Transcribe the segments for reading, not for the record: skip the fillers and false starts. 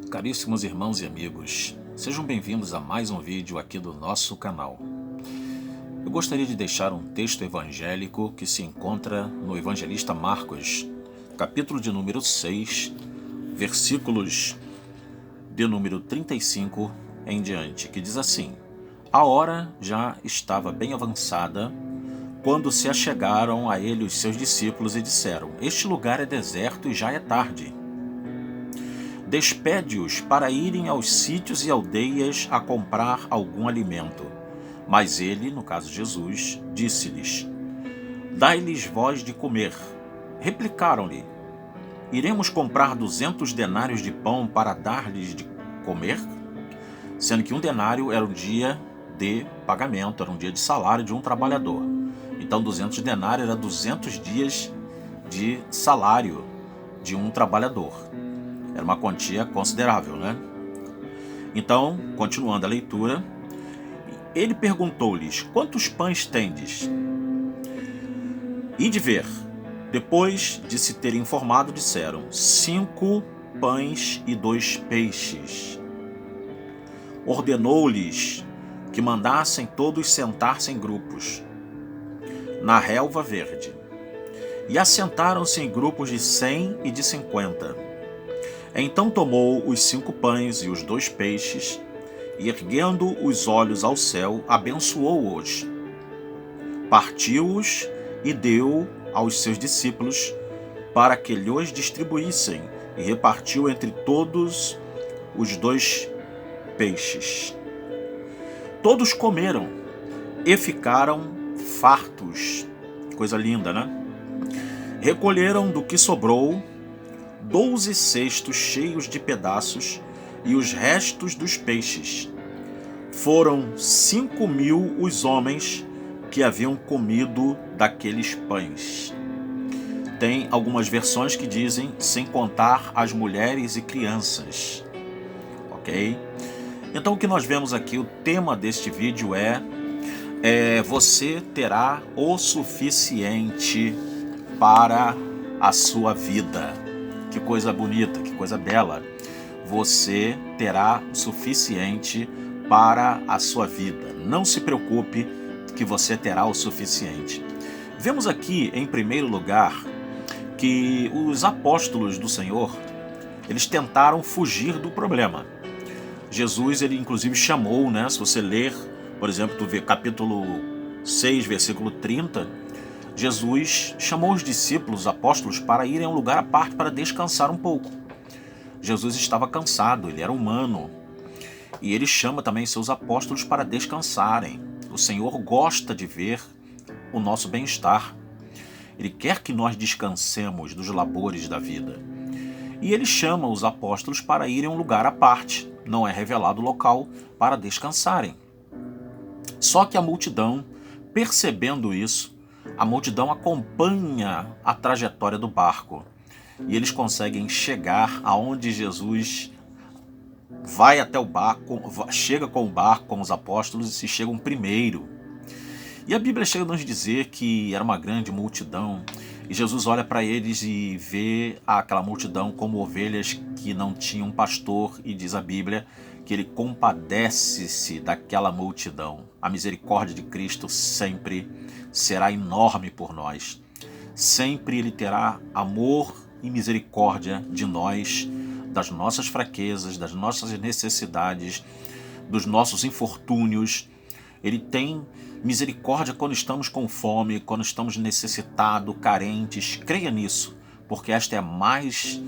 Caríssimos irmãos e amigos, sejam bem-vindos a mais um vídeo aqui do nosso canal. Eu gostaria de deixar um texto evangélico que se encontra no evangelista Marcos, capítulo de número 6, versículos de número 35 em diante, que diz assim: A hora já estava bem avançada, quando se achegaram a ele os seus discípulos e disseram: Este lugar é deserto e já é tarde. Despede-os para irem aos sítios e aldeias a comprar algum alimento. Mas ele, no caso Jesus, disse-lhes: Dai-lhes vós de comer. Replicaram-lhe: Iremos comprar 200 denários de pão para dar-lhes de comer? Sendo que um denário era um dia de pagamento, era um dia de salário de um trabalhador. Então 200 denários era 200 dias de salário de um trabalhador. Era uma quantia considerável, né? Então, continuando a leitura, ele perguntou-lhes: Quantos pães tendes? Ide ver. Depois de se terem informado, disseram: 5 pães e 2 peixes. Ordenou-lhes que mandassem todos sentar-se em grupos, na relva verde. E assentaram-se em grupos de 100 e de 50. Então tomou os 5 pães e os 2 peixes, e erguendo os olhos ao céu, abençoou-os, partiu-os e deu aos seus discípulos, para que lhos distribuíssem, e repartiu entre todos os 2 peixes. Todos comeram e ficaram fartos. Coisa linda, né? Recolheram do que sobrou 12 cestos cheios de pedaços e os restos dos peixes. Foram 5.000 os homens que haviam comido daqueles pães. Tem algumas versões que dizem sem contar as mulheres e crianças. Ok? Então o que nós vemos aqui, o tema deste vídeo é você terá o suficiente para a sua vida. Que coisa bonita, que coisa bela. Você terá o suficiente para a sua vida. Não se preocupe que você terá o suficiente. Vemos aqui, em primeiro lugar, que os apóstolos do Senhor, eles tentaram fugir do problema. Jesus, ele inclusive chamou, né? Se você ler, por exemplo, tu vê capítulo 6, versículo 30, Jesus chamou os discípulos, os apóstolos, para irem a um lugar à parte para descansar um pouco. Jesus estava cansado, ele era humano. E ele chama também seus apóstolos para descansarem. O Senhor gosta de ver o nosso bem-estar. Ele quer que nós descansemos dos labores da vida. E ele chama os apóstolos para irem a um lugar à parte, não é revelado o local, para descansarem. Só que a multidão, percebendo isso, a multidão acompanha a trajetória do barco e eles conseguem chegar aonde Jesus vai até o barco, chega com o barco, com os apóstolos e chegam primeiro. E a Bíblia chega a nos dizer que era uma grande multidão e Jesus olha para eles e vê aquela multidão como ovelhas que não tinham pastor, e diz a Bíblia que ele compadece-se daquela multidão. A misericórdia de Cristo sempre será enorme por nós. Sempre ele terá amor e misericórdia de nós, das nossas fraquezas, das nossas necessidades, dos nossos infortúnios. Ele tem misericórdia quando estamos com fome, quando estamos necessitados, carentes. Creia nisso, porque esta é a mais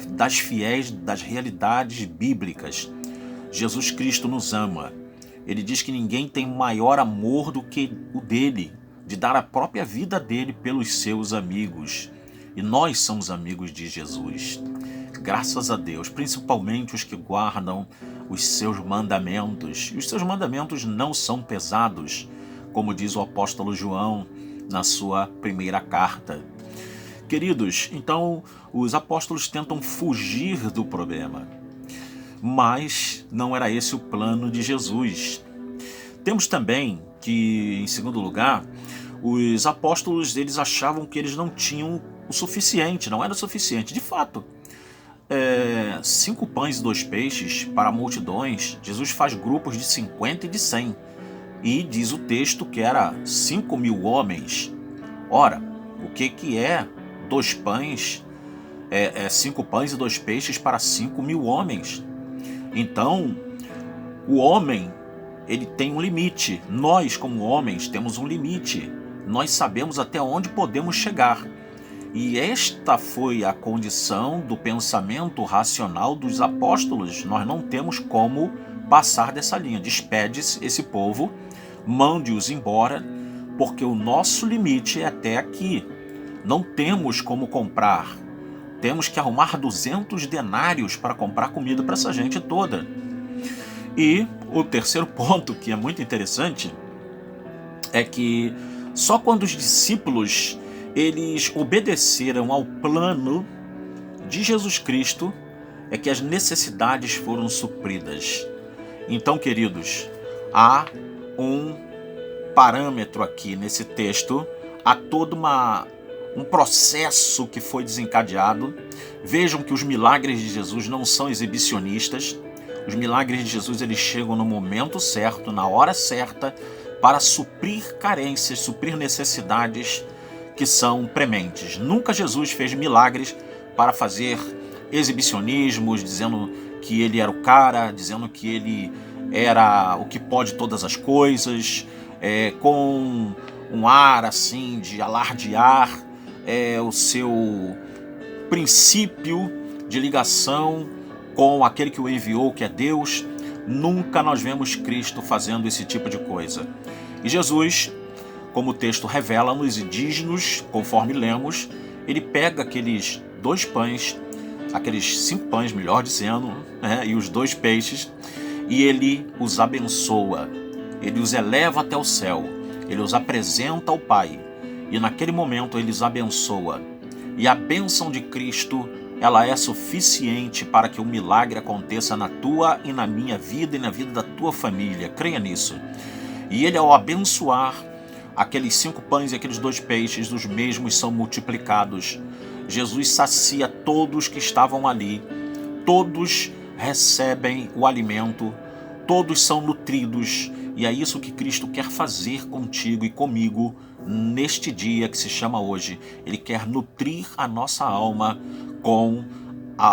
das fiéis das realidades bíblicas. Jesus Cristo nos ama. Ele diz que ninguém tem maior amor do que o dele, de dar a própria vida dele pelos seus amigos. E nós somos amigos de Jesus. Graças a Deus, principalmente os que guardam os seus mandamentos. E os seus mandamentos não são pesados, como diz o apóstolo João na sua primeira carta. Queridos, então os apóstolos tentam fugir do problema, mas não era esse o plano de Jesus. Temos também que, em segundo lugar, os apóstolos, eles achavam que eles não tinham o suficiente, não era o suficiente. De fato, 5 pães e 2 peixes para multidões, Jesus faz grupos de 50 e de 100. E diz o texto que era 5.000 homens. Ora, o que é 2 pães, 5 pães e 2 peixes para 5.000 homens? Então, o homem, ele tem um limite. Nós, como homens, temos um limite. Nós sabemos até onde podemos chegar. E esta foi a condição do pensamento racional dos apóstolos. Nós não temos como passar dessa linha. Despede-se esse povo, mande-os embora, porque o nosso limite é até aqui. Não temos como comprar. Temos que arrumar 200 denários para comprar comida para essa gente toda. E o terceiro ponto, que é muito interessante, é que só quando os discípulos eles obedeceram ao plano de Jesus Cristo é que as necessidades foram supridas. Então, queridos, há um parâmetro aqui nesse texto, há todo um processo que foi desencadeado. Vejam que os milagres de Jesus não são exibicionistas. Os milagres de Jesus eles chegam no momento certo, na hora certa, para suprir carências, suprir necessidades que são prementes. Nunca Jesus fez milagres para fazer exibicionismos, dizendo que ele era o cara, dizendo que ele era o que pode todas as coisas, com um ar assim de alardear o seu princípio de ligação com aquele que o enviou, que é Deus. Nunca nós vemos Cristo fazendo esse tipo de coisa. E Jesus, como o texto revela, nos indígenas, conforme lemos, ele pega aqueles 2 pães, aqueles 5 pães, melhor dizendo, e os 2 peixes, e ele os abençoa, ele os eleva até o céu, ele os apresenta ao Pai, e naquele momento ele os abençoa. E a bênção de Cristo, ela é suficiente para que o milagre aconteça na tua e na minha vida e na vida da tua família. Creia nisso. E ele, ao abençoar aqueles 5 pães e aqueles 2 peixes, os mesmos são multiplicados. Jesus sacia todos que estavam ali. Todos recebem o alimento. Todos são nutridos. E é isso que Cristo quer fazer contigo e comigo neste dia que se chama hoje. Ele quer nutrir a nossa alma com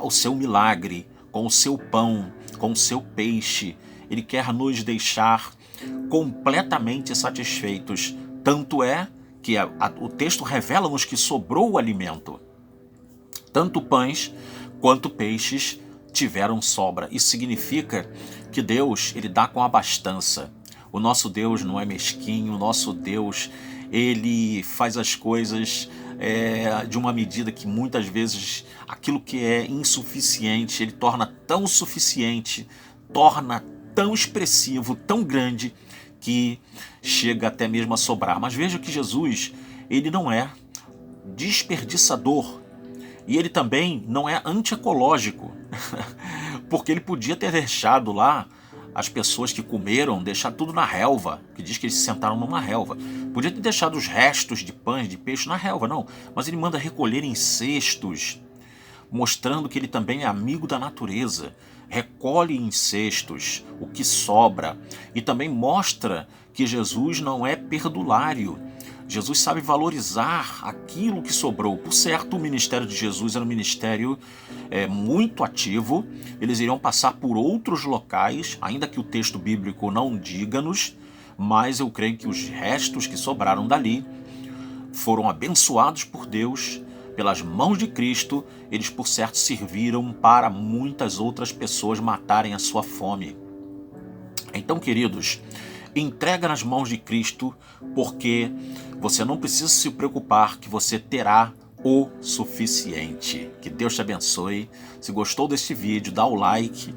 o seu milagre, com o seu pão, com o seu peixe. Ele quer nos deixar completamente satisfeitos. Tanto é que o texto revela-nos que sobrou o alimento. Tanto pães quanto peixes tiveram sobra. Isso significa que Deus, ele dá com abastança. O nosso Deus não é mesquinho, o nosso Deus, ele faz as coisas de uma medida que muitas vezes aquilo que é insuficiente, ele torna tão suficiente, torna tão expressivo, tão grande, que chega até mesmo a sobrar. Mas veja que Jesus, ele não é desperdiçador, e ele também não é antiecológico, porque ele podia ter deixado lá as pessoas que comeram, deixar tudo na relva, que diz que eles se sentaram numa relva. Podia ter deixado os restos de pães, de peixe na relva, não. Mas ele manda recolher em cestos, mostrando que ele também é amigo da natureza. Recolhe em cestos o que sobra. E também mostra que Jesus não é perdulário. Jesus sabe valorizar aquilo que sobrou. Por certo, o ministério de Jesus era um ministério muito ativo. Eles iriam passar por outros locais, ainda que o texto bíblico não diga-nos, mas eu creio que os restos que sobraram dali foram abençoados por Deus, pelas mãos de Cristo. Eles, por certo, serviram para muitas outras pessoas matarem a sua fome. Então, queridos, entrega nas mãos de Cristo, porque você não precisa se preocupar que você terá o suficiente. Que Deus te abençoe. Se gostou deste vídeo, dá o like.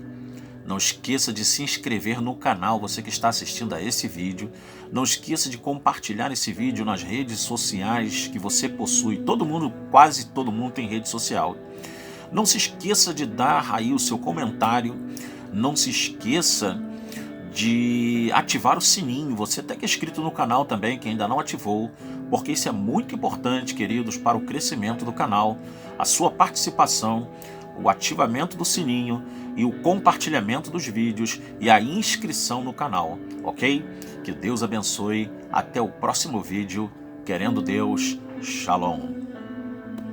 Não esqueça de se inscrever no canal, você que está assistindo a esse vídeo. Não esqueça de compartilhar esse vídeo nas redes sociais que você possui. Quase todo mundo tem rede social. Não se esqueça de dar aí o seu comentário. Não se esqueça de ativar o sininho. Você até que é inscrito no canal também, que ainda não ativou, porque isso é muito importante, queridos, para o crescimento do canal. A sua participação o ativamento do sininho e o compartilhamento dos vídeos e a inscrição no canal, ok? Que Deus abençoe. Até o próximo vídeo. Querendo Deus, Shalom.